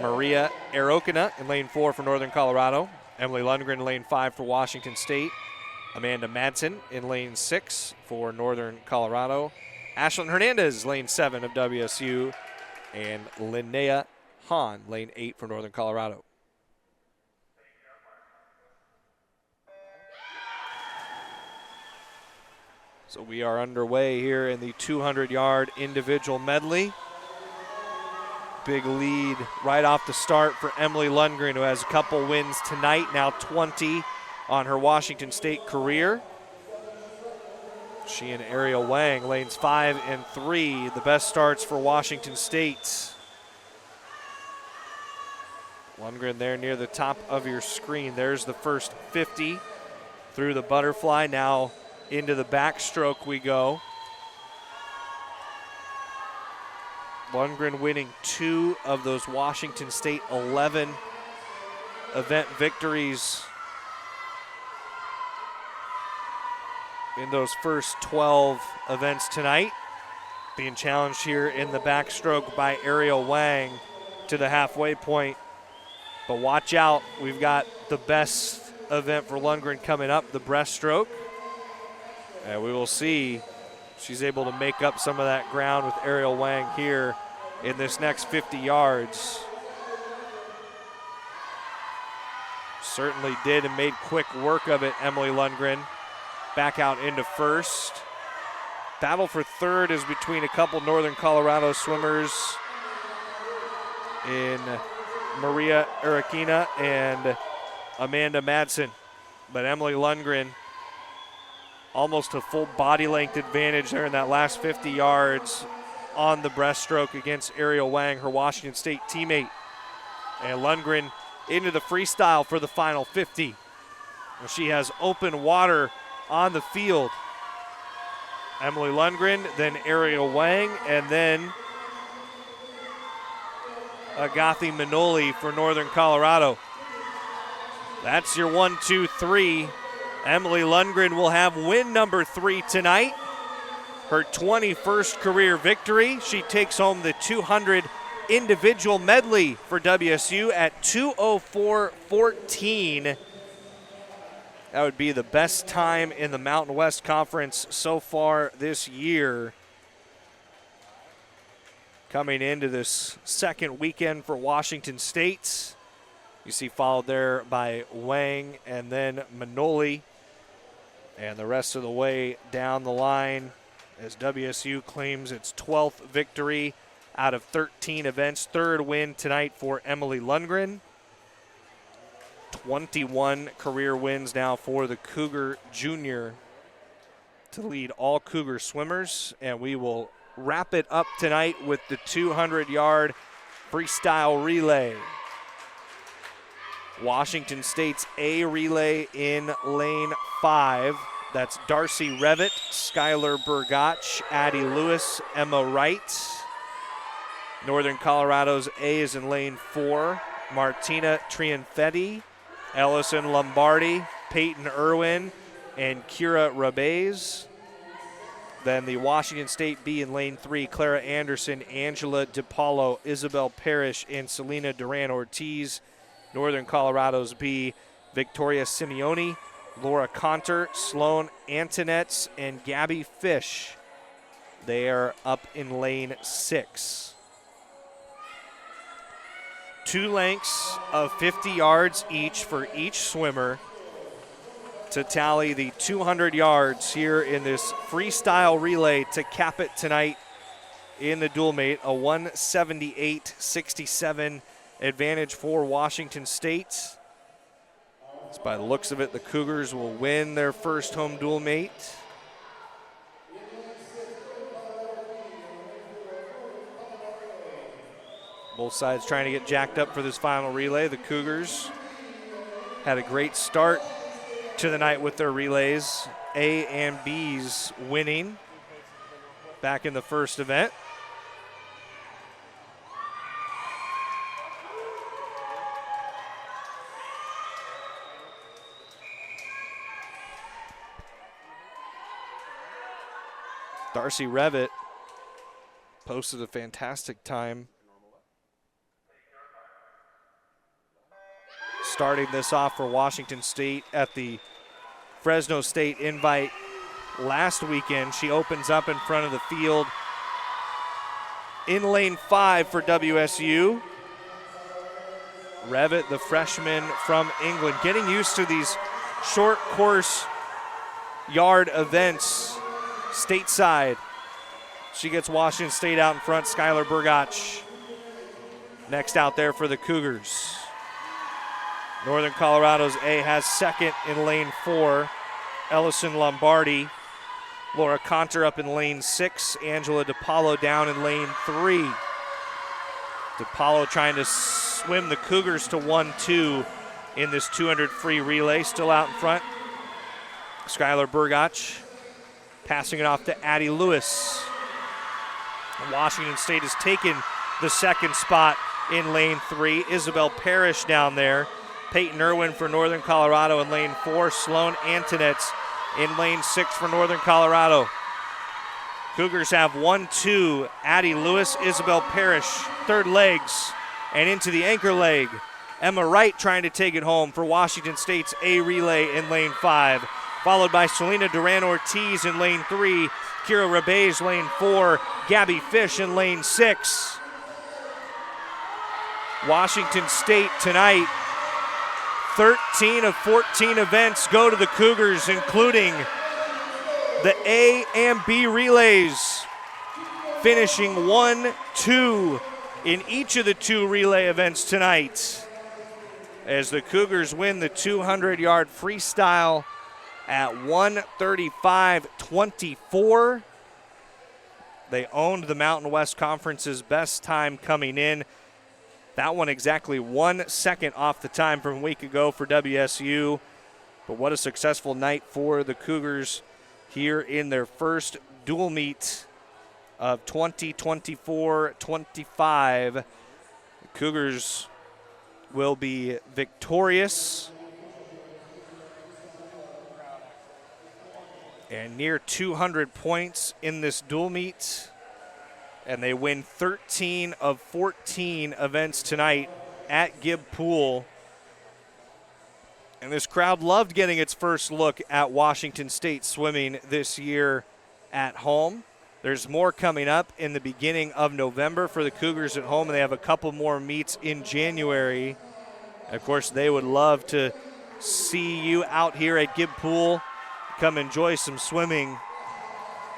Maria Arokina in lane 4 for Northern Colorado. Emily Lundgren in lane 5 for Washington State. Amanda Madsen in lane 6 for Northern Colorado. Ashlyn Hernandez, lane 7 of WSU. And Linnea Hahn, lane 8 for Northern Colorado. So we are underway here in the 200-yard individual medley. Big lead right off the start for Emily Lundgren, who has a couple wins tonight, now 20 on her Washington State career. She and Ariel Wang, lanes 5 and 3, the best starts for Washington State. Lundgren there near the top of your screen. There's the first 50 through the butterfly. Now into the backstroke we go. Lundgren winning 2 of those Washington State 11 event victories in those first 12 events tonight. Being challenged here in the backstroke by Ariel Wang to the halfway point. But watch out, we've got the best event for Lundgren coming up, the breaststroke. And we will see if she's able to make up some of that ground with Ariel Wang here in this next 50 yards. Certainly did and made quick work of it, Emily Lundgren. Back out into first. Battle for third is between a couple Northern Colorado swimmers in Maria Arokina and Amanda Madsen. But Emily Lundgren, almost a full body length advantage there in that last 50 yards on the breaststroke against Ariel Wang, her Washington State teammate. And Lundgren into the freestyle for the final 50. She has open water on the field. Emily Lundgren, then Ariel Wang, and then Agathi Manoli for Northern Colorado. That's your 1, 2, 3. Emily Lundgren will have win number 3 tonight. Her 21st career victory. She takes home the 200 individual medley for WSU at 2:04.14. That would be the best time in the Mountain West Conference so far this year. Coming into this second weekend for Washington State. You see followed there by Wang and then Manoli. And the rest of the way down the line as WSU claims its 12th victory out of 13 events. Third win tonight for Emily Lundgren. 21 career wins now for the Cougar Junior to lead all Cougar swimmers. And we will wrap it up tonight with the 200-yard freestyle relay. Washington State's A relay in lane 5. That's Darcy Revitt, Skylar Burgach, Addie Lewis, Emma Wright. Northern Colorado's A is in lane 4. Martina Trianfetti, Ellison Lombardi, Peyton Irwin, and Kira Rabez. Then the Washington State B in lane 3, Clara Anderson, Angela DiPaolo, Isabel Parrish, and Selena Duran-Ortiz. Northern Colorado's B, Victoria Simeone, Laura Conter, Sloan Antonetz, and Gabby Fish. They are up in lane 6. 2 lengths of 50 yards each for each swimmer to tally the 200 yards here in this freestyle relay to cap it tonight in the dual mate. A 178-67 advantage for Washington State. So by the looks of it, the Cougars will win their first home dual mate. Both sides trying to get jacked up for this final relay. The Cougars had a great start to the night with their relays. A and B's winning back in the first event. Darcy Revitt posted a fantastic time starting this off for Washington State at the Fresno State invite last weekend. She opens up in front of the field in lane 5 for WSU. Revitt, the freshman from England, getting used to these short course yard events stateside. She gets Washington State out in front. Skylar Burgach next out there for the Cougars. Northern Colorado's A has second in lane 4. Ellison Lombardi. Laura Conter up in lane 6. Angela DePaulo down in lane 3. DePaulo trying to swim the Cougars to 1-2 in this 200 free relay. Still out in front. Skylar Burgach passing it off to Addie Lewis. Washington State has taken the second spot in lane 3. Isabel Parrish down there. Peyton Irwin for Northern Colorado in lane 4. Sloan Antonetz in lane 6 for Northern Colorado. Cougars have 1-2. Addie Lewis, Isabel Parrish, third legs, and into the anchor leg. Emma Wright trying to take it home for Washington State's A relay in lane 5. Followed by Selena Duran-Ortiz in lane 3. Kira Rabe's lane 4. Gabby Fish in lane 6. Washington State tonight, 13 of 14 events go to the Cougars, including the A and B relays, finishing 1-2 in each of the 2 relay events tonight, as the Cougars win the 200-yard freestyle at 1:35.24. They owned the Mountain West Conference's best time coming in. That one exactly 1 second off the time from a week ago for WSU. But what a successful night for the Cougars here in their first dual meet of 2024-25. The Cougars will be victorious and near 200 points in this dual meet. And they win 13 of 14 events tonight at Gibb Pool. And this crowd loved getting its first look at Washington State swimming this year at home. There's more coming up in the beginning of November for the Cougars at home, and they have a couple more meets in January. Of course, they would love to see you out here at Gibb Pool. Come enjoy some swimming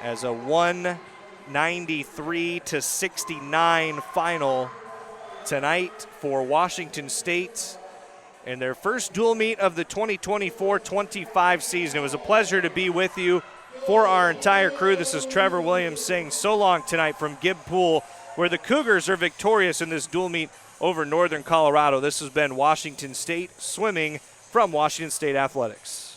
as a 193-69 final tonight for Washington State in their first dual meet of the 2024-25 season. It was a pleasure to be with you. For our entire crew, this is Trevor Williams saying so long tonight from Gibb Pool, where the Cougars are victorious in this dual meet over Northern Colorado. This has been Washington State Swimming from Washington State Athletics.